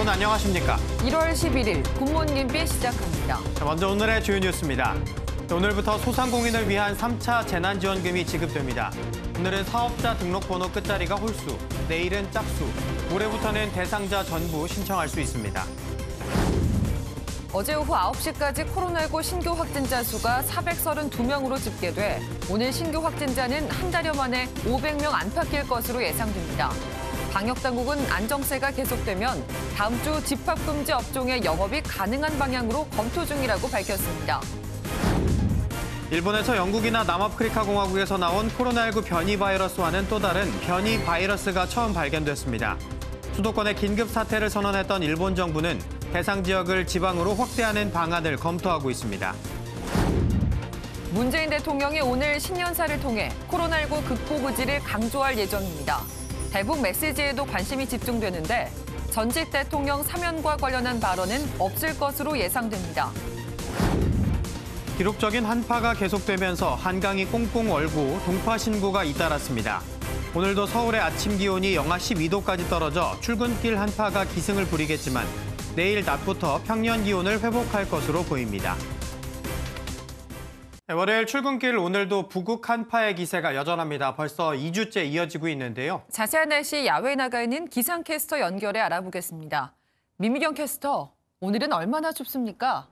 여러분 안녕하십니까? 1월 11일 굿모닝 MB 시작합니다. 먼저 오늘의 주요 뉴스입니다. 오늘부터 소상공인을 위한 3차 재난지원금이 지급됩니다. 오늘은 사업자 등록번호 끝자리가 홀수, 내일은 짝수, 모레부터는 대상자 전부 신청할 수 있습니다. 어제 오후 9시까지 코로나19 신규 확진자 수가 432명으로 집계돼 오늘 신규 확진자는 한 달여 만에 500명 안팎일 것으로 예상됩니다. 방역당국은 안정세가 계속되면 다음 주 집합금지 업종의 영업이 가능한 방향으로 검토 중이라고 밝혔습니다. 일본에서 영국이나 남아프리카 공화국에서 나온 코로나19 변이 바이러스와는 또 다른 변이 바이러스가 처음 발견됐습니다. 수도권에 긴급 사태를 선언했던 일본 정부는 대상 지역을 지방으로 확대하는 방안을 검토하고 있습니다. 문재인 대통령이 오늘 신년사를 통해 코로나19 극복 의지를 강조할 예정입니다. 대북 메시지에도 관심이 집중되는데 전직 대통령 사면과 관련한 발언은 없을 것으로 예상됩니다. 기록적인 한파가 계속되면서 한강이 꽁꽁 얼고 동파 신고가 잇따랐습니다. 오늘도 서울의 아침 기온이 영하 12도까지 떨어져 출근길 한파가 기승을 부리겠지만 내일 낮부터 평년 기온을 회복할 것으로 보입니다. 월요일 출근길 오늘도 부국 한파의 기세가 여전합니다. 벌써 2주째 이어지고 있는데요. 자세한 날씨 야외에 나가 있는 기상캐스터 연결해 알아보겠습니다. 민미경 캐스터, 오늘은 얼마나 춥습니까?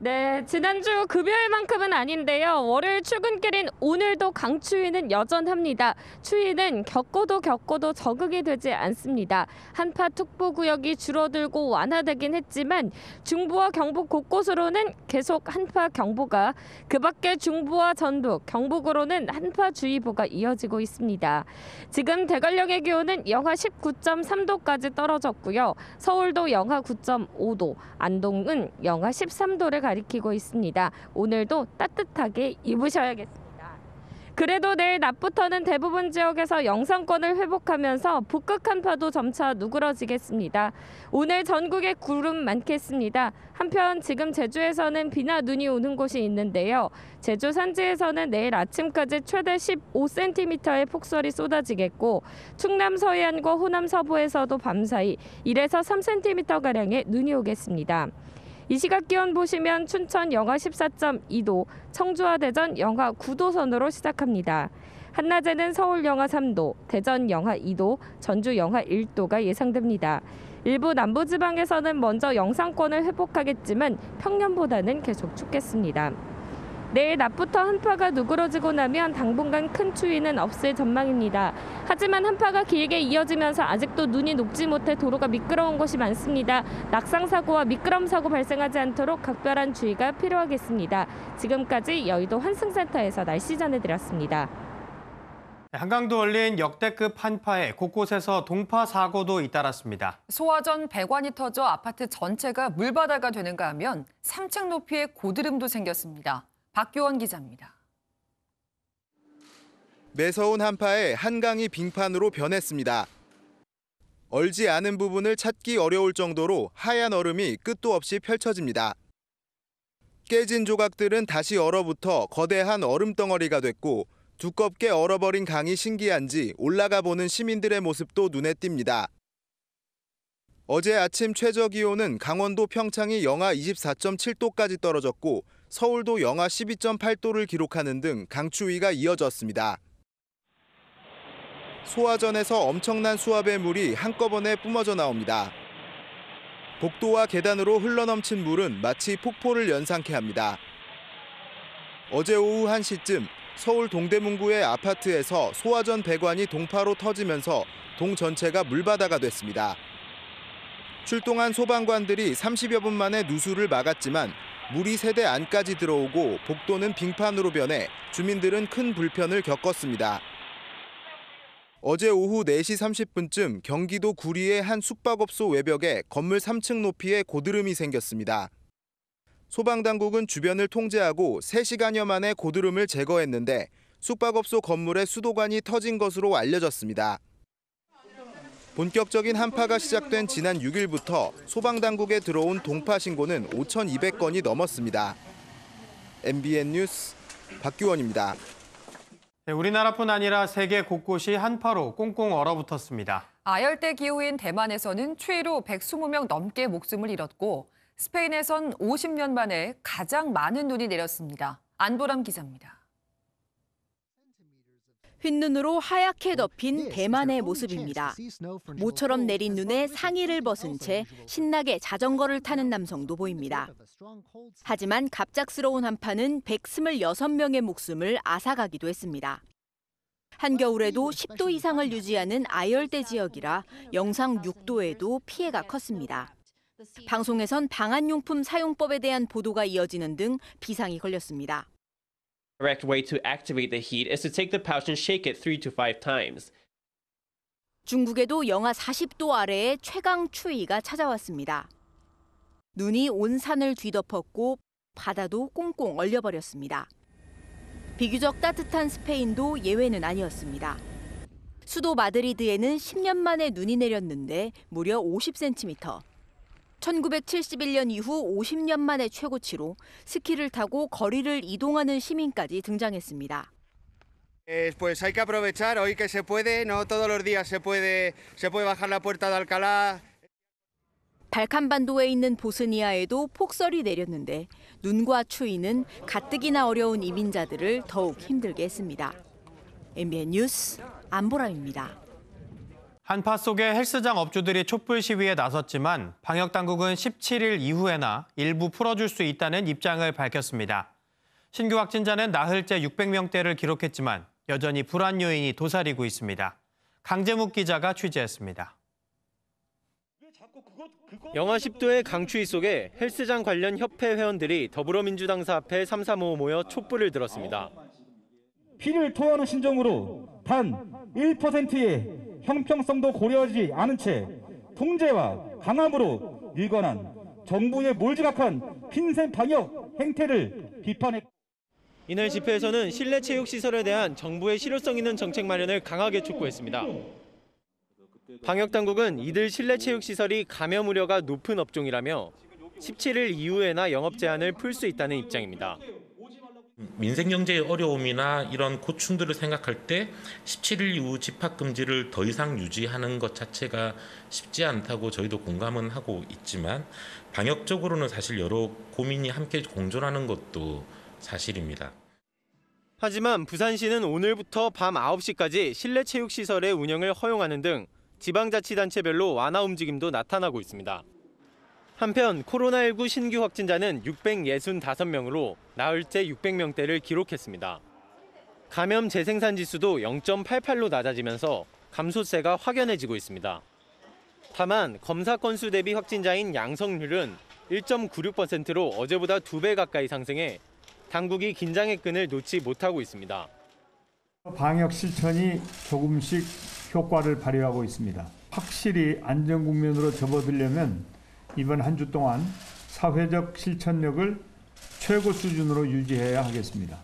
네, 지난주 금요일만큼은 아닌데요. 월요일 출근길인 오늘도 강추위는 여전합니다. 추위는 겪어도 적응이 되지 않습니다. 한파특보구역이 줄어들고 완화되긴 했지만 중부와 경북 곳곳으로는 계속 한파경보가, 그 밖에 중부와 전북, 경북으로는 한파주의보가 이어지고 있습니다. 지금 대관령의 기온은 영하 19.3도까지 떨어졌고요. 서울도 영하 9.5도, 안동은 영하 13도를 가리키고 있습니다. 오늘도 따뜻하게 입으셔야겠습니다. 그래도 내일 낮부터는 대부분 지역에서 영상권을 회복하면서 북극 한파도 점차 누그러지겠습니다. 오늘 전국에 구름 많겠습니다. 한편 지금 제주에서는 비나 눈이 오는 곳이 있는데요. 제주 산지에서는 내일 아침까지 최대 15cm의 폭설이 쏟아지겠고 충남 서해안과 호남 서부에서도 밤사이 1에서 3cm가량의 눈이 오겠습니다. 이 시각 기온 보시면 춘천 영하 14.2도, 청주와 대전 영하 9도 선으로 시작합니다. 한낮에는 서울 영하 3도, 대전 영하 2도, 전주 영하 1도가 예상됩니다. 일부 남부지방에서는 먼저 영상권을 회복하겠지만 평년보다는 계속 춥겠습니다. 내일 낮부터 한파가 누그러지고 나면 당분간 큰 추위는 없을 전망입니다. 하지만 한파가 길게 이어지면서 아직도 눈이 녹지 못해 도로가 미끄러운 곳이 많습니다. 낙상사고와 미끄럼 사고 발생하지 않도록 각별한 주의가 필요하겠습니다. 지금까지 여의도 환승센터에서 날씨 전해드렸습니다. 한강도 얼린 역대급 한파에 곳곳에서 동파 사고도 잇따랐습니다. 소화전 배관이 터져 아파트 전체가 물바다가 되는가 하면 3층 높이의 고드름도 생겼습니다. 박규원 기자입니다. 매서운 한파에 한강이 빙판으로 변했습니다. 얼지 않은 부분을 찾기 어려울 정도로 하얀 얼음이 끝도 없이 펼쳐집니다. 깨진 조각들은 다시 얼어붙어 거대한 얼음덩어리가 됐고 두껍게 얼어버린 강이 신기한지 올라가 보는 시민들의 모습도 눈에 띕니다. 어제 아침 최저 기온은 강원도 평창이 영하 24.7도까지 떨어졌고 서울도 영하 12.8도를 기록하는 등 강추위가 이어졌습니다. 소화전에서 엄청난 수압의 물이 한꺼번에 뿜어져 나옵니다. 복도와 계단으로 흘러넘친 물은 마치 폭포를 연상케 합니다. 어제 오후 1시쯤 서울 동대문구의 아파트에서 소화전 배관이 동파로 터지면서 동 전체가 물바다가 됐습니다. 출동한 소방관들이 30여 분 만에 누수를 막았지만 물이 세대 안까지 들어오고 복도는 빙판으로 변해 주민들은 큰 불편을 겪었습니다. 어제 오후 4시 30분쯤 경기도 구리의 한 숙박업소 외벽에 건물 3층 높이의 고드름이 생겼습니다. 소방당국은 주변을 통제하고 3시간여 만에 고드름을 제거했는데 숙박업소 건물에 수도관이 터진 것으로 알려졌습니다. 본격적인 한파가 시작된 지난 6일부터 소방당국에 들어온 동파 신고는 5,200건이 넘었습니다. MBN 뉴스 박규원입니다. 우리나라뿐 아니라 세계 곳곳이 한파로 꽁꽁 얼어붙었습니다. 아열대 기후인 대만에서는 추위로 120명 넘게 목숨을 잃었고 스페인에선 50년 만에 가장 많은 눈이 내렸습니다. 안보람 기자입니다. 흰눈으로 하얗게 덮인 대만의 모습입니다. 모처럼 내린 눈에 상의를 벗은 채 신나게 자전거를 타는 남성도 보입니다. 하지만 갑작스러운 한파는 126명의 목숨을 앗아가기도 했습니다. 한겨울에도 10도 이상을 유지하는 아열대 지역이라 영상 6도에도 피해가 컸습니다. 방송에선 방한용품 사용법에 대한 보도가 이어지는 등 비상이 걸렸습니다. Correct way to activate the heat is to take the pouch and shake it 3 to 5 times. 중국에도 영하 40도 아래의 최강 추위가 찾아왔습니다. 눈이 온 산을 뒤덮었고 바다도 꽁꽁 얼려버렸습니다. 비교적 따뜻한 스페인도 예외는 아니었습니다. 수도 마드리드에는 10년 만에 눈이 내렸는데 무려 50cm. 1971년 이후 50년 만의 최고치로 스키를 타고 거리를 이동하는 시민까지 등장했습니다. Pues hay que aprovechar hoy que se puede, no todos los días se puede bajar la puerta de Alcalá. 발칸반도에 있는 보스니아에도 폭설이 내렸는데 눈과 추위는 가뜩이나 어려운 이민자들을 더욱 힘들게 했습니다. MBN 뉴스 안보람입니다. 한파 속에 헬스장 업주들이 촛불 시위에 나섰지만 방역당국은 17일 이후에나 일부 풀어줄 수 있다는 입장을 밝혔습니다. 신규 확진자는 나흘째 600명대를 기록했지만 여전히 불안 요인이 도사리고 있습니다. 강재묵 기자가 취재했습니다. 영하 10도의 강추위 속에 헬스장 관련 협회 회원들이 더불어민주당사 앞에 335 모여 촛불을 들었습니다. 피를 토하는 심정으로 단 1%의 형평성도 고려하지 않은 채 통제와 강압으로 일관한 정부의 몰지각한 핀셋 방역 행태를 비판했고 이날 집회에서는 실내 체육시설에 대한 정부의 실효성 있는 정책 마련을 강하게 촉구했습니다. 방역당국은 이들 실내 체육시설이 감염 우려가 높은 업종이라며 17일 이후에나 영업 제한을 풀 수 있다는 입장입니다. 민생 경제의 어려움이나 이런 고충들을 생각할 때 17일 이후 집합 금지를 더 이상 유지하는 것 자체가 쉽지 않다고 저희도 공감은 하고 있지만 방역적으로는 사실 여러 고민이 함께 공존하는 것도 사실입니다. 하지만 부산시는 오늘부터 밤 9시까지 실내 체육시설의 운영을 허용하는 등 지방자치단체별로 완화 움직임도 나타나고 있습니다. 한편 코로나19 신규 확진자는 665명으로 나흘째 600명대를 기록했습니다. 감염 재생산 지수도 0.88로 낮아지면서 감소세가 확연해지고 있습니다. 다만 검사 건수 대비 확진자인 양성률은 1.96%로 어제보다 2배 가까이 상승해 당국이 긴장의 끈을 놓지 못하고 있습니다. 방역 실천이 조금씩 효과를 발휘하고 있습니다. 확실히 안전 국면으로 접어들려면 이번 한 주 동안 사회적 실천력을 최고 수준으로 유지해야 하겠습니다.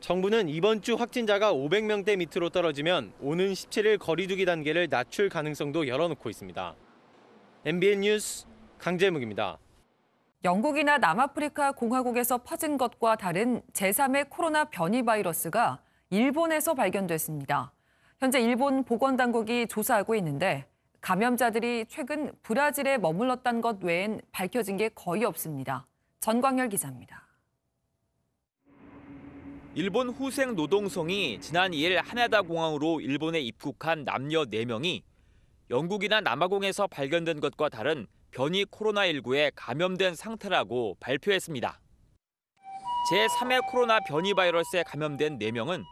정부는 이번 주 확진자가 500명대 밑으로 떨어지면 오는 17일 거리두기 단계를 낮출 가능성도 열어놓고 있습니다. MBN 뉴스 강재묵입니다. 영국이나 남아프리카 공화국에서 퍼진 것과 다른 제3의 코로나 변이 바이러스가 일본에서 발견됐습니다. 현재 일본 보건당국이 조사하고 있는데 감염자들이 최근 브라질에 머물렀다는 것 외엔 밝혀진 게 거의 없습니다. 전광열 기자입니다. 일본 후생 노동성이 지난 2일 하나다 공항으로 일본에 입국한 남녀 4명이 영국이나 남아공에서 발견된 것과 다른 변이 코로나19에 감염된 상태라고 발표했습니다. 제3의 코로나 변이 바이러스에 감염된 4명은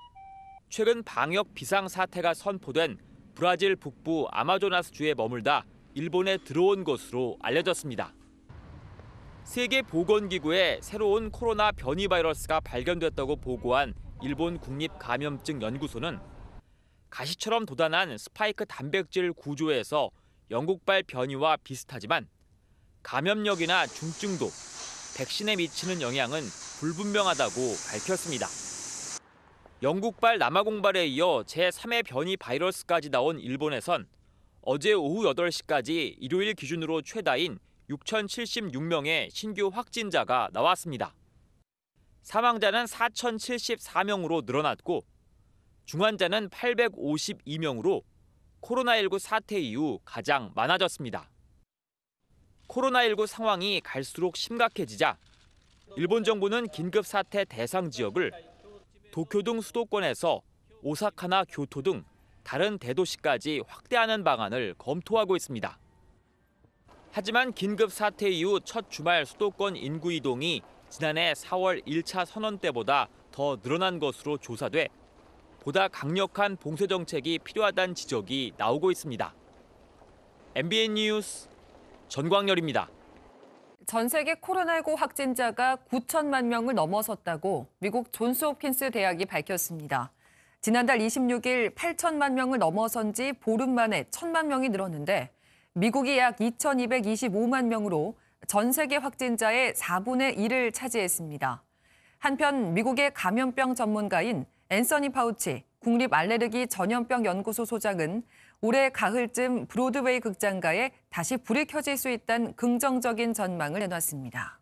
최근 방역 비상사태가 선포된 브라질 북부 아마조나스주에 머물다 일본에 들어온 것으로 알려졌습니다. 세계보건기구에 새로운 코로나 변이 바이러스가 발견됐다고 보고한 일본 국립감염증연구소는 가시처럼 돋아난 스파이크 단백질 구조에서 영국발 변이와 비슷하지만 감염력이나 중증도, 백신에 미치는 영향은 불분명하다고 밝혔습니다. 영국발 남아공발에 이어 제3의 변이 바이러스까지 나온 일본에선 어제 오후 8시까지 일요일 기준으로 최다인 6,076명의 신규 확진자가 나왔습니다. 사망자는 4,074명으로 늘어났고 중환자는 852명으로 코로나19 사태 이후 가장 많아졌습니다. 코로나19 상황이 갈수록 심각해지자 일본 정부는 긴급 사태 대상 지역을 도쿄 등 수도권에서 오사카나 교토 등 다른 대도시까지 확대하는 방안을 검토하고 있습니다. 하지만 긴급 사태 이후 첫 주말 수도권 인구 이동이 지난해 4월 1차 선언 때보다 더 늘어난 것으로 조사돼 보다 강력한 봉쇄 정책이 필요하다는 지적이 나오고 있습니다. MBN 뉴스 전광열입니다. 전 세계 코로나19 확진자가 9천만 명을 넘어섰다고 미국 존스홉킨스 대학이 밝혔습니다. 지난달 26일 8천만 명을 넘어선 지 보름 만에 1천만 명이 늘었는데 미국이 약 2,225만 명으로 전 세계 확진자의 4분의 1을 차지했습니다. 한편 미국의 감염병 전문가인 앤서니 파우치 국립알레르기 전염병 연구소 소장은 올해 가을쯤 브로드웨이 극장가에 다시 불이 켜질 수 있다는 긍정적인 전망을 내놨습니다.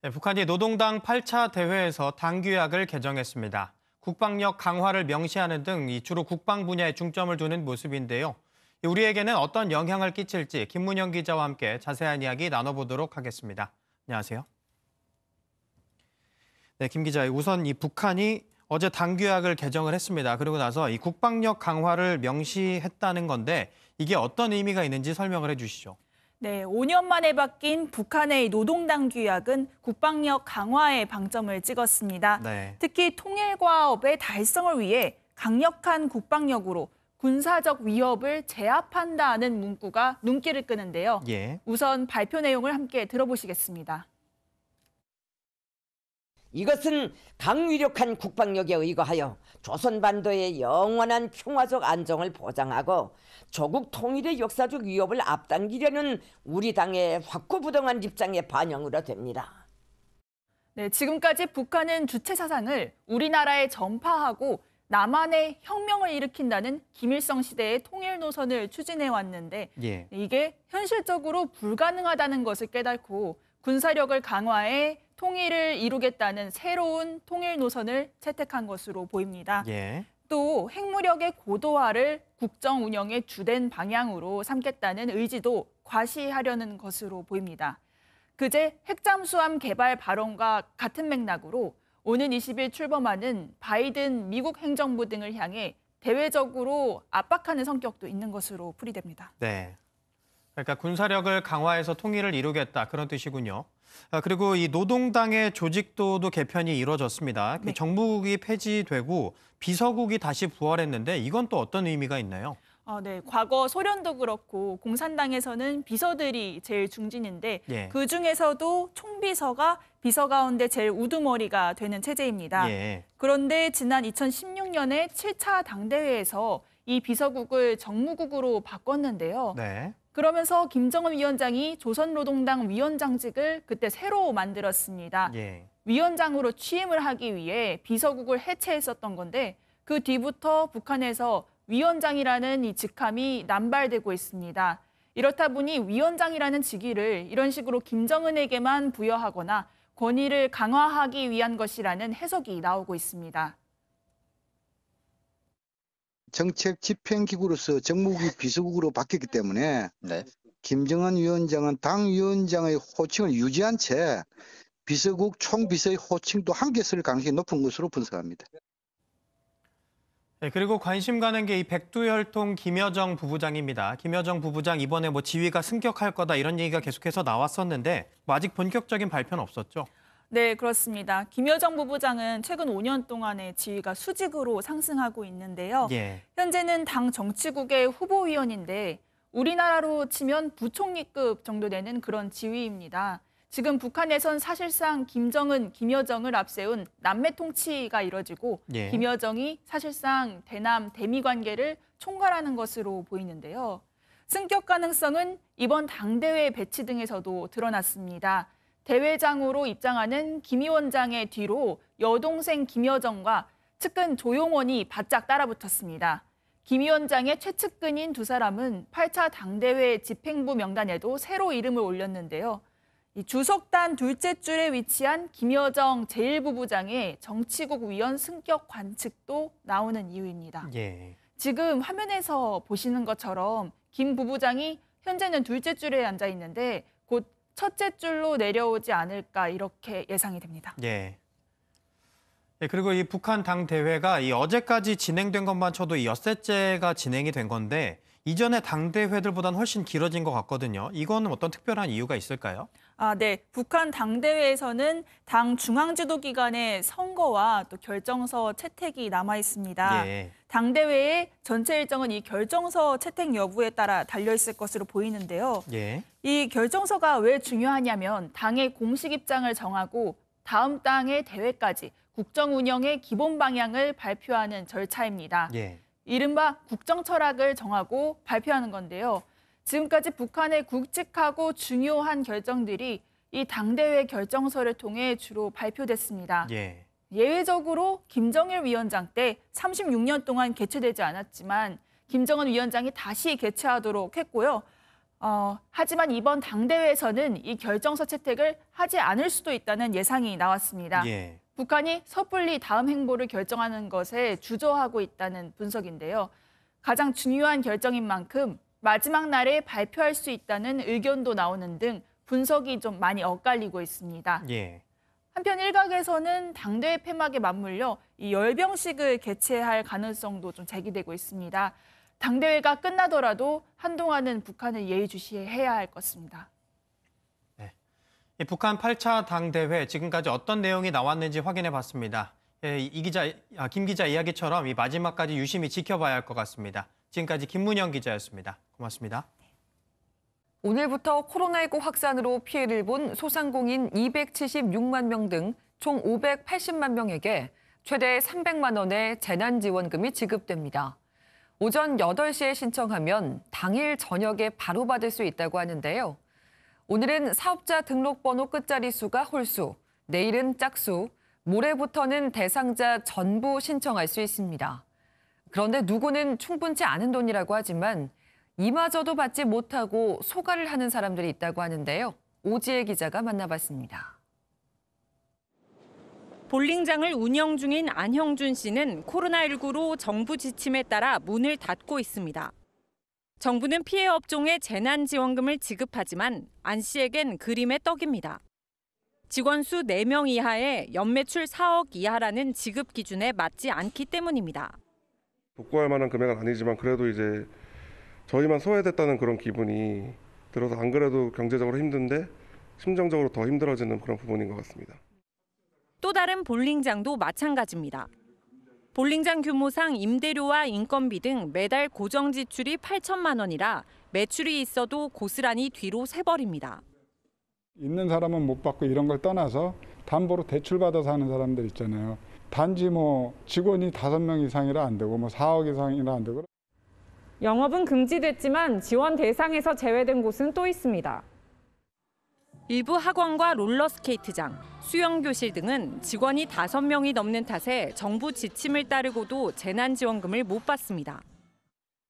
네, 북한이 노동당 8차 대회에서 당규약을 개정했습니다. 국방력 강화를 명시하는 등 주로 국방 분야에 중점을 두는 모습인데요. 우리에게는 어떤 영향을 끼칠지 김문영 기자와 함께 자세한 이야기 나눠보도록 하겠습니다. 안녕하세요. 네, 김 기자, 우선 이 북한이 어제 당규약을 개정을 했습니다. 그리고 나서 이 국방력 강화를 명시했다는 건데 이게 어떤 의미가 있는지 설명을 해주시죠. 네, 5년 만에 바뀐 북한의 노동당규약은 국방력 강화에 방점을 찍었습니다. 네. 특히 통일과업의 달성을 위해 강력한 국방력으로 군사적 위협을 제압한다는 문구가 눈길을 끄는데요. 예. 우선 발표 내용을 함께 들어보시겠습니다. 이것은 강위력한 국방력에 의거하여 조선반도의 영원한 평화적 안정을 보장하고 조국 통일의 역사적 위협을 앞당기려는 우리 당의 확고부동한 입장의 반영으로 됩니다. 네, 지금까지 북한은 주체 사상을 우리나라에 전파하고 남한의 혁명을 일으킨다는 김일성 시대의 통일 노선을 추진해 왔는데 예. 이게 현실적으로 불가능하다는 것을 깨닫고 군사력을 강화해 통일을 이루겠다는 새로운 통일 노선을 채택한 것으로 보입니다. 예. 또 핵무력의 고도화를 국정 운영의 주된 방향으로 삼겠다는 의지도 과시하려는 것으로 보입니다. 그제 핵잠수함 개발 발언과 같은 맥락으로 오는 20일 출범하는 바이든 미국 행정부 등을 향해 대외적으로 압박하는 성격도 있는 것으로 풀이됩니다. 네. 그러니까 군사력을 강화해서 통일을 이루겠다 그런 뜻이군요. 그리고 이 노동당의 조직도도 개편이 이루어졌습니다. 네. 정부국이 폐지되고 비서국이 다시 부활했는데 이건 또 어떤 의미가 있나요? 네, 과거 소련도 그렇고 공산당에서는 비서들이 제일 중진인데 예. 그중에서도 총비서가 비서 가운데 제일 우두머리가 되는 체제입니다. 예. 그런데 지난 2016년에 7차 당대회에서 이 비서국을 정무국으로 바꿨는데요. 네. 그러면서 김정은 위원장이 조선노동당 위원장직을 그때 새로 만들었습니다. 예. 위원장으로 취임을 하기 위해 비서국을 해체했었던 건데 그 뒤부터 북한에서 위원장이라는 이 직함이 남발되고 있습니다. 이렇다 보니 위원장이라는 직위를 이런 식으로 김정은에게만 부여하거나 권위를 강화하기 위한 것이라는 해석이 나오고 있습니다. 정책 집행기구로서 정무국이 비서국으로 바뀌었기 때문에 김정은 위원장은 당 위원장의 호칭을 유지한 채 비서국 총비서의 호칭도 함께 쓸 가능성이 높은 것으로 분석합니다. 네, 그리고 관심 가는 게 이 백두혈통 김여정 부부장입니다. 김여정 부부장 이번에 지위가 승격할 거다 이런 얘기가 계속해서 나왔었는데 아직 본격적인 발표는 없었죠? 네, 그렇습니다. 김여정 부부장은 최근 5년 동안의 지위가 수직으로 상승하고 있는데요. 예. 현재는 당 정치국의 후보위원인데 우리나라로 치면 부총리급 정도 되는 그런 지위입니다. 지금 북한에선 사실상 김정은, 김여정을 앞세운 남매 통치가 이뤄지고 예. 김여정이 사실상 대남 대미 관계를 총괄하는 것으로 보이는데요. 승격 가능성은 이번 당대회 배치 등에서도 드러났습니다. 대회장으로 입장하는 김 위원장의 뒤로 여동생 김여정과 측근 조용원이 바짝 따라붙었습니다. 김 위원장의 최측근인 두 사람은 8차 당대회 집행부 명단에도 새로 이름을 올렸는데요. 이 주석단 둘째 줄에 위치한 김여정 제1부부장의 정치국 위원 승격 관측도 나오는 이유입니다. 예. 지금 화면에서 보시는 것처럼 김 부부장이 현재는 둘째 줄에 앉아 있는데 곧 첫째 줄로 내려오지 않을까 이렇게 예상이 됩니다. 예. 그리고 이 북한 당 대회가 어제까지 진행된 것만 쳐도 이 엿새째가 진행이 된 건데 이전의 당 대회들보다는 훨씬 길어진 것 같거든요. 이거는 어떤 특별한 이유가 있을까요? 네. 북한 당대회에서는 당 중앙지도기관의 선거와 또 결정서 채택이 남아 있습니다. 예. 당대회의 전체 일정은 이 결정서 채택 여부에 따라 달려있을 것으로 보이는데요. 예. 이 결정서가 왜 중요하냐면 당의 공식 입장을 정하고 다음 당의 대회까지 국정 운영의 기본 방향을 발표하는 절차입니다. 예. 이른바 국정 철학을 정하고 발표하는 건데요. 지금까지 북한의 굵직하고 중요한 결정들이 이 당대회 결정서를 통해 주로 발표됐습니다. 예. 예외적으로 김정일 위원장 때 36년 동안 개최되지 않았지만 김정은 위원장이 다시 개최하도록 했고요. 하지만 이번 당대회에서는 이 결정서 채택을 하지 않을 수도 있다는 예상이 나왔습니다. 예. 북한이 섣불리 다음 행보를 결정하는 것에 주저하고 있다는 분석인데요. 가장 중요한 결정인 만큼 마지막 날에 발표할 수 있다는 의견도 나오는 등 분석이 좀 많이 엇갈리고 있습니다. 예. 한편 일각에서는 당대회 폐막에 맞물려 이 열병식을 개최할 가능성도 좀 제기되고 있습니다. 당대회가 끝나더라도 한동안은 북한을 예의주시해야 할 것입니다. 북한 8차 당대회 지금까지 어떤 내용이 나왔는지 확인해 봤습니다. 김 기자 이야기처럼 이 마지막까지 유심히 지켜봐야 할 것 같습니다. 지금까지 김문영 기자였습니다. 고맙습니다. 오늘부터 코로나19 확산으로 피해를 본 소상공인 276만 명 등 총 580만 명에게 최대 300만 원의 재난지원금이 지급됩니다. 오전 8시에 신청하면 당일 저녁에 바로 받을 수 있다고 하는데요. 오늘은 사업자 등록번호 끝자리 수가 홀수, 내일은 짝수, 모레부터는 대상자 전부 신청할 수 있습니다. 그런데 누구는 충분치 않은 돈이라고 하지만 이마저도 받지 못하고 소가를 하는 사람들이 있다고 하는데요. 오지혜 기자가 만나봤습니다. 볼링장을 운영 중인 안형준 씨는 코로나19로 정부 지침에 따라 문을 닫고 있습니다. 정부는 피해 업종에 재난지원금을 지급하지만 안 씨에겐 그림의 떡입니다. 직원 수 4명 이하에 연매출 4억 이하라는 지급 기준에 맞지 않기 때문입니다. 복구할 만한 금액은 아니지만 그래도 이제 저희만 소외됐다는 그런 기분이 들어서 안 그래도 경제적으로 힘든데 심정적으로 더 힘들어지는 그런 부분인 것 같습니다. 또 다른 볼링장도 마찬가지입니다. 볼링장 규모상 임대료와 인건비 등 매달 고정 지출이 8천만 원이라 매출이 있어도 고스란히 뒤로 새버립니다. 있는 사람은 못 받고 이런 걸 떠나서 담보로 대출받아서 하는 사람들 있잖아요. 단지 직원이 5명 이상이라 안 되고 4억 이상이라 안 되고. 영업은 금지됐지만 지원 대상에서 제외된 곳은 또 있습니다. 일부 학원과 롤러스케이트장, 수영교실 등은 직원이 5명이 넘는 탓에 정부 지침을 따르고도 재난지원금을 못 받습니다.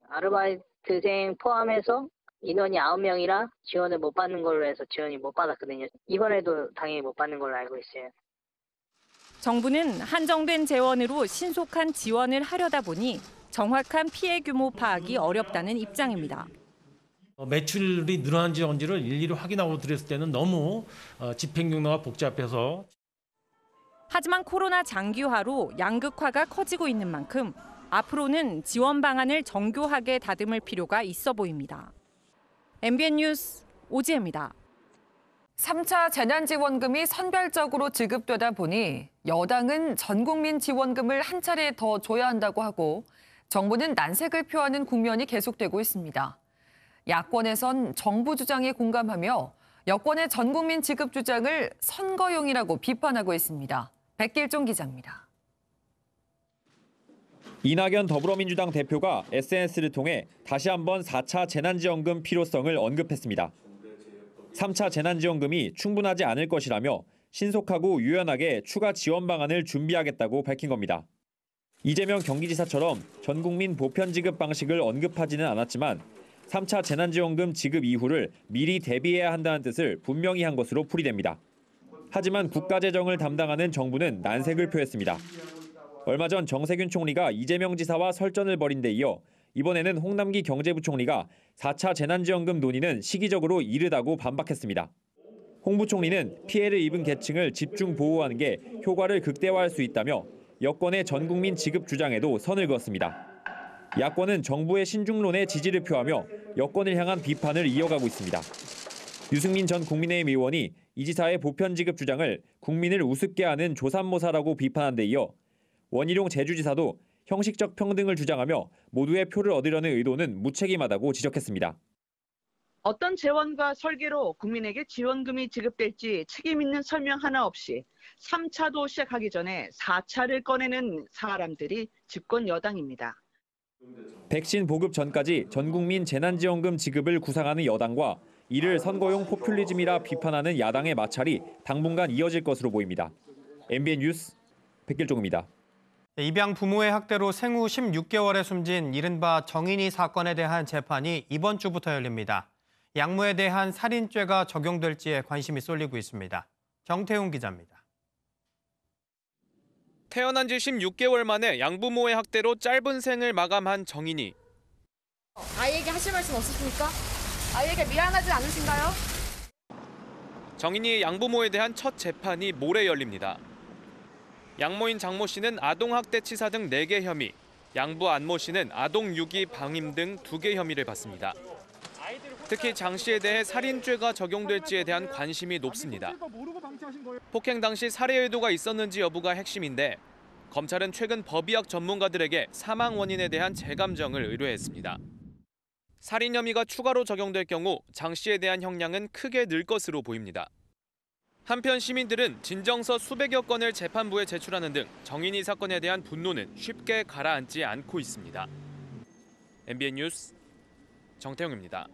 아르바이트생 포함해서 인원이 9명이라 지원을 못 받는 걸로 해서 지원이 못 받았거든요. 이번에도 당연히 못 받는 걸로 알고 있어요. 정부는 한정된 재원으로 신속한 지원을 하려다 보니 정확한 피해 규모 파악이 어렵다는 입장입니다. 매출이 늘어난지를 일일이 확인하고 드렸을 때는 너무 집행경로가 복잡해서. 하지만 코로나 장기화로 양극화가 커지고 있는 만큼 앞으로는 지원 방안을 정교하게 다듬을 필요가 있어 보입니다. MBN 뉴스 오지혜입니다. 3차 재난지원금이 선별적으로 지급되다 보니 여당은 전국민 지원금을 한 차례 더 줘야 한다고 하고 정부는 난색을 표하는 국면이 계속되고 있습니다. 야권에선 정부 주장에 공감하며 여권의 전국민 지급 주장을 선거용이라고 비판하고 있습니다. 백길종 기자입니다. 이낙연 더불어민주당 대표가 SNS를 통해 다시 한번 4차 재난지원금 필요성을 언급했습니다. 3차 재난지원금이 충분하지 않을 것이라며 신속하고 유연하게 추가 지원 방안을 준비하겠다고 밝힌 겁니다. 이재명 경기지사처럼 전국민 보편 지급 방식을 언급하지는 않았지만 3차 재난지원금 지급 이후를 미리 대비해야 한다는 뜻을 분명히 한 것으로 풀이됩니다. 하지만 국가재정을 담당하는 정부는 난색을 표했습니다. 얼마 전 정세균 총리가 이재명 지사와 설전을 벌인 데 이어 이번에는 홍남기 경제부총리가 4차 재난지원금 논의는 시기적으로 이르다고 반박했습니다. 홍 부총리는 피해를 입은 계층을 집중 보호하는 게 효과를 극대화할 수 있다며 여권의 전국민 지급 주장에도 선을 그었습니다. 야권은 정부의 신중론에 지지를 표하며 여권을 향한 비판을 이어가고 있습니다. 유승민 전 국민의힘 의원이 이 지사의 보편 지급 주장을 국민을 우습게 하는 조삼모사라고 비판한 데 이어 원희룡 제주지사도 형식적 평등을 주장하며 모두의 표를 얻으려는 의도는 무책임하다고 지적했습니다. 어떤 재원과 설계로 국민에게 지원금이 지급될지 책임 있는 설명 하나 없이 3차도 시작하기 전에 4차를 꺼내는 사람들이 집권 여당입니다. 백신 보급 전까지 전국민 재난지원금 지급을 구상하는 여당과 이를 선거용 포퓰리즘이라 비판하는 야당의 마찰이 당분간 이어질 것으로 보입니다. MBN 뉴스 백길종입니다. 입양 부모의 학대로 생후 16개월에 숨진 이른바 정인이 사건에 대한 재판이 이번 주부터 열립니다. 양모에 대한 살인죄가 적용될지에 관심이 쏠리고 있습니다. 정태웅 기자입니다. 태어난 지 16개월 만에 양부모의 학대로 짧은 생을 마감한 정인이. 아이에게 하실 말씀 없으십니까? 아이에게 미안하지 않으신가요? 정인이의 양부모에 대한 첫 재판이 모레 열립니다. 양모인 장모 씨는 아동학대치사 등 4개 혐의, 양부 안모 씨는 아동유기 방임 등 2개 혐의를 받습니다. 특히 장 씨에 대해 살인죄가 적용될지에 대한 관심이 높습니다. 폭행 당시 살해 의도가 있었는지 여부가 핵심인데 검찰은 최근 법의학 전문가들에게 사망 원인에 대한 재감정을 의뢰했습니다. 살인 혐의가 추가로 적용될 경우 장 씨에 대한 형량은 크게 늘 것으로 보입니다. 한편 시민들은 진정서 수백여 건을 재판부에 제출하는 등 정인이 사건에 대한 분노는 쉽게 가라앉지 않고 있습니다. MBN 뉴스 정태웅입니다.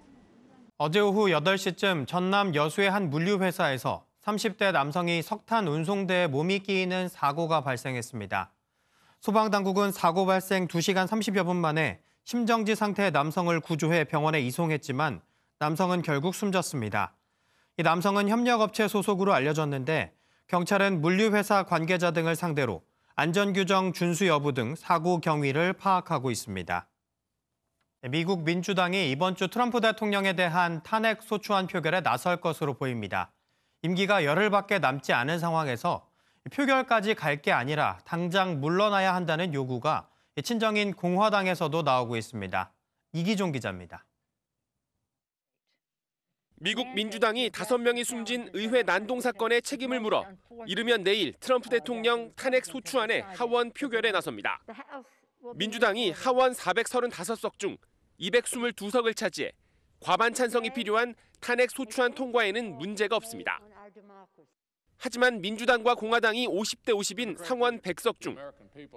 어제 오후 8시쯤 전남 여수의 한 물류회사에서 30대 남성이 석탄 운송대에 몸이 끼이는 사고가 발생했습니다. 소방당국은 사고 발생 2시간 30여 분 만에 심정지 상태의 남성을 구조해 병원에 이송했지만 남성은 결국 숨졌습니다. 이 남성은 협력업체 소속으로 알려졌는데 경찰은 물류회사 관계자 등을 상대로 안전규정 준수 여부 등 사고 경위를 파악하고 있습니다. 미국 민주당이 이번 주 트럼프 대통령에 대한 탄핵 소추안 표결에 나설 것으로 보입니다. 임기가 열흘밖에 남지 않은 상황에서 표결까지 갈 게 아니라 당장 물러나야 한다는 요구가 친정인 공화당에서도 나오고 있습니다. 이기종 기자입니다. 미국 민주당이 5명이 숨진 의회 난동 사건의 책임을 물어 이르면 내일 트럼프 대통령 탄핵 소추안의 하원 표결에 나섭니다. 민주당이 하원 435석 중 222석을 차지해 과반 찬성이 필요한 탄핵 소추안 통과에는 문제가 없습니다. 하지만 민주당과 공화당이 50대 50인 상원 100석 중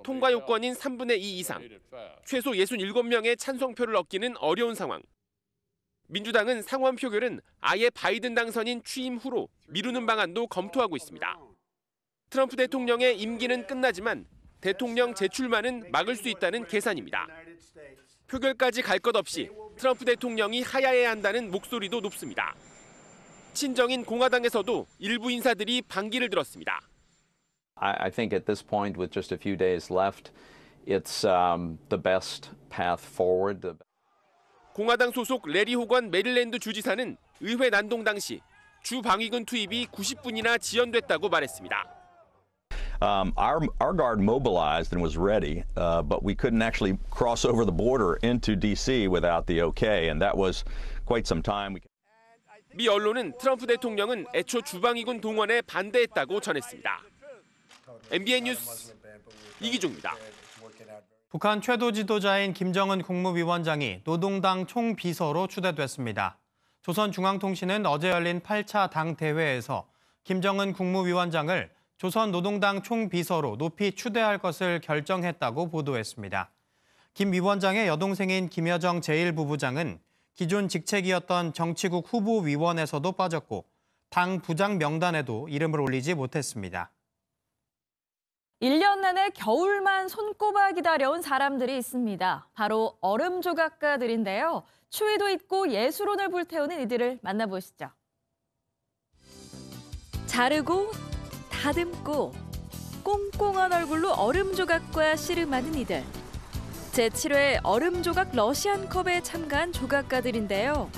통과 요건인 3분의 2 이상, 최소 67명의 찬성표를 얻기는 어려운 상황. 민주당은 상원 표결은 아예 바이든 당선인 취임 후로 미루는 방안도 검토하고 있습니다. 트럼프 대통령의 임기는 끝나지만 대통령 재출마는 막을 수 있다는 계산입니다. 표결까지 갈 것 없이 트럼프 대통령이 하야해야 한다는 목소리도 높습니다. 친정인 공화당에서도 일부 인사들이 반기를 들었습니다. I think at this point, with just a few days left, it's the best path forward. 공화당 소속 레리 호건 메릴랜드 주지사는 의회 난동 당시 주 방위군 투입이 90분이나 지연됐다고 말했습니다. Our guard mobilized and was ready, but we couldn't actually cross over the border into D.C. without the okay, and that was quite some time. 미 언론은 트럼프 대통령은 애초 주방위군 동원에 반대했다고 전했습니다. MBN 뉴스 이기종입니다. 북한 최고 지도자인 김정은 국무위원장이 노동당 총비서로 추대됐습니다. 조선중앙통신은 어제 열린 8차 당 대회에서 김정은 국무위원장을 조선노동당 총비서로 높이 추대할 것을 결정했다고 보도했습니다. 김 위원장의 여동생인 김여정 제1부부장은 기존 직책이었던 정치국 후보위원회에서도 빠졌고 당 부장 명단에도 이름을 올리지 못했습니다. 1년 내내 겨울만 손꼽아 기다려온 사람들이 있습니다. 바로 얼음 조각가들인데요. 추위도 잊고 예술혼을 불태우는 이들을 만나보시죠. 자르고 다듬고 꽁꽁한 얼굴로 얼음 조각과 씨름하는 이들. 제7회 얼음 조각 러시안컵에 참가한 조각가들인데요.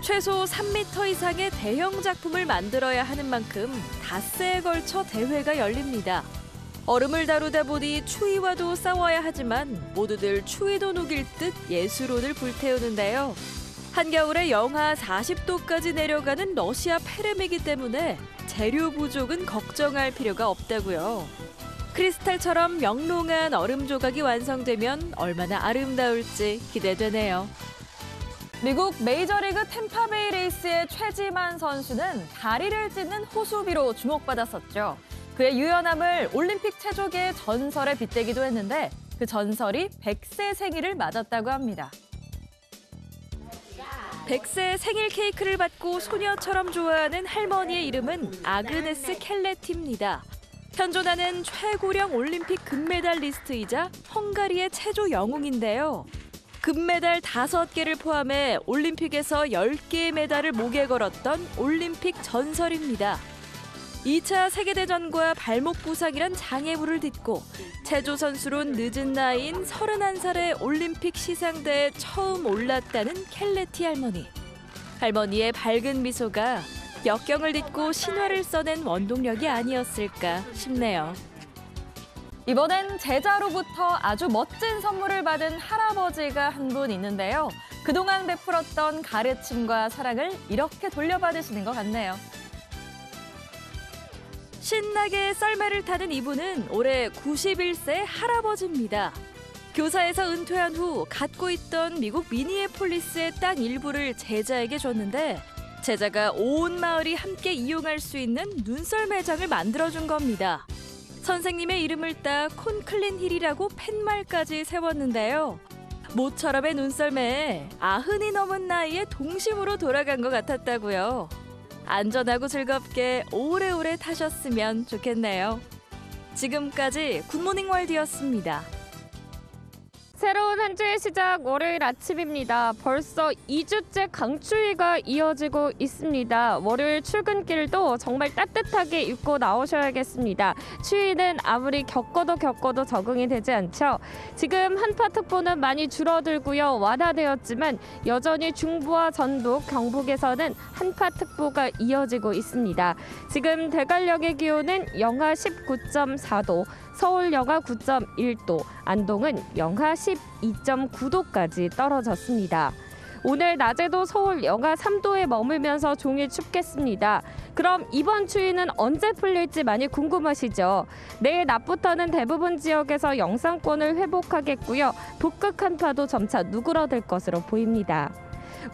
최소 3m 이상의 대형 작품을 만들어야 하는 만큼 닷새에 걸쳐 대회가 열립니다. 얼음을 다루다 보니 추위와도 싸워야 하지만 모두들 추위도 녹일 듯 예술혼을 불태우는데요. 한겨울에 영하 40도까지 내려가는 러시아 페름이기 때문에 재료 부족은 걱정할 필요가 없다고요. 크리스탈처럼 명롱한 얼음 조각이 완성되면 얼마나 아름다울지 기대되네요. 미국 메이저리그 템파베이 레이스의 최지만 선수는 다리를 찢는 호수비로 주목받았었죠. 그의 유연함을 올림픽 체조계의 전설에 빗대기도 했는데 그 전설이 100세 생일을 맞았다고 합니다. 100세 생일 케이크를 받고 소녀처럼 좋아하는 할머니의 이름은 아그네스 켈레티입니다. 현존하는 최고령 올림픽 금메달리스트이자 헝가리의 체조 영웅인데요. 금메달 5개를 포함해 올림픽에서 10개의 메달을 목에 걸었던 올림픽 전설입니다. 2차 세계대전과 발목 부상이란 장애물을 딛고 체조 선수로 늦은 나이인 31살의 올림픽 시상대에 처음 올랐다는 켈레티 할머니. 할머니의 밝은 미소가 역경을 딛고 신화를 써낸 원동력이 아니었을까 싶네요. 이번엔 제자로부터 아주 멋진 선물을 받은 할아버지가 한 분 있는데요. 그동안 베풀었던 가르침과 사랑을 이렇게 돌려받으시는 것 같네요. 신나게 썰매를 타는 이분은 올해 91세 할아버지입니다. 교사에서 은퇴한 후 갖고 있던 미국 미니애폴리스의 땅 일부를 제자에게 줬는데 제자가 온 마을이 함께 이용할 수 있는 눈썰매장을 만들어준 겁니다. 선생님의 이름을 따 콘클린 힐이라고 팻말까지 세웠는데요. 모처럼의 눈썰매에 90이 넘은 나이에 동심으로 돌아간 것 같았다고요. 안전하고 즐겁게 오래오래 타셨으면 좋겠네요. 지금까지 굿모닝 월드였습니다. 새로운 한 주의 시작 월요일 아침입니다. 벌써 2주째 강추위가 이어지고 있습니다. 월요일 출근길도 정말 따뜻하게 입고 나오셔야겠습니다. 추위는 아무리 겪어도 적응이 되지 않죠. 지금 한파특보는 많이 줄어들고요. 완화되었지만 여전히 중부와 전북, 경북에서는 한파특보가 이어지고 있습니다. 지금 대관령의 기온은 영하 19.4도, 서울 영하 9.1도, 안동은 영하 12.9도까지 떨어졌습니다. 오늘 낮에도 서울 영하 3도에 머물면서 종일 춥겠습니다. 그럼 이번 추위는 언제 풀릴지 많이 궁금하시죠? 내일 낮부터는 대부분 지역에서 영상권을 회복하겠고요. 북극 한파도 점차 누그러들 것으로 보입니다.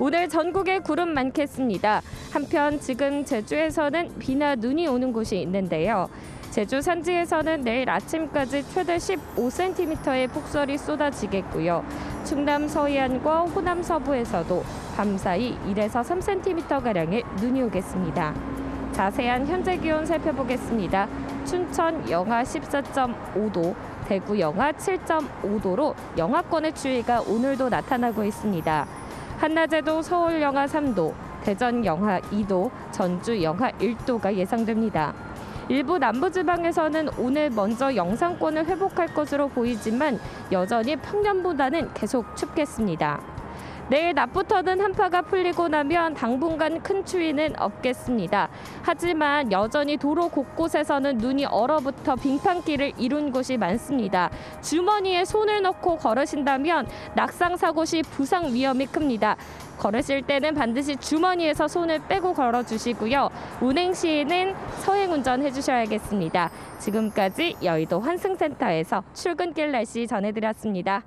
오늘 전국에 구름 많겠습니다. 한편 지금 제주에서는 비나 눈이 오는 곳이 있는데요. 제주 산지에서는 내일 아침까지 최대 15cm의 폭설이 쏟아지겠고요. 충남 서해안과 호남 서부에서도 밤사이 1에서 3cm가량의 눈이 오겠습니다. 자세한 현재 기온 살펴보겠습니다. 춘천 영하 14.5도, 대구 영하 7.5도로 영하권의 추위가 오늘도 나타나고 있습니다. 한낮에도 서울 영하 3도, 대전 영하 2도, 전주 영하 1도가 예상됩니다. 일부 남부지방에서는 오늘 먼저 영상권을 회복할 것으로 보이지만 여전히 평년보다는 계속 춥겠습니다. 내일 낮부터는 한파가 풀리고 나면 당분간 큰 추위는 없겠습니다. 하지만 여전히 도로 곳곳에서는 눈이 얼어붙어 빙판길을 이룬 곳이 많습니다. 주머니에 손을 넣고 걸으신다면 낙상사고 시 부상 위험이 큽니다. 걸으실 때는 반드시 주머니에서 손을 빼고 걸어주시고요. 운행 시에는 서행 운전해주셔야겠습니다. 지금까지 여의도 환승센터에서 출근길 날씨 전해드렸습니다.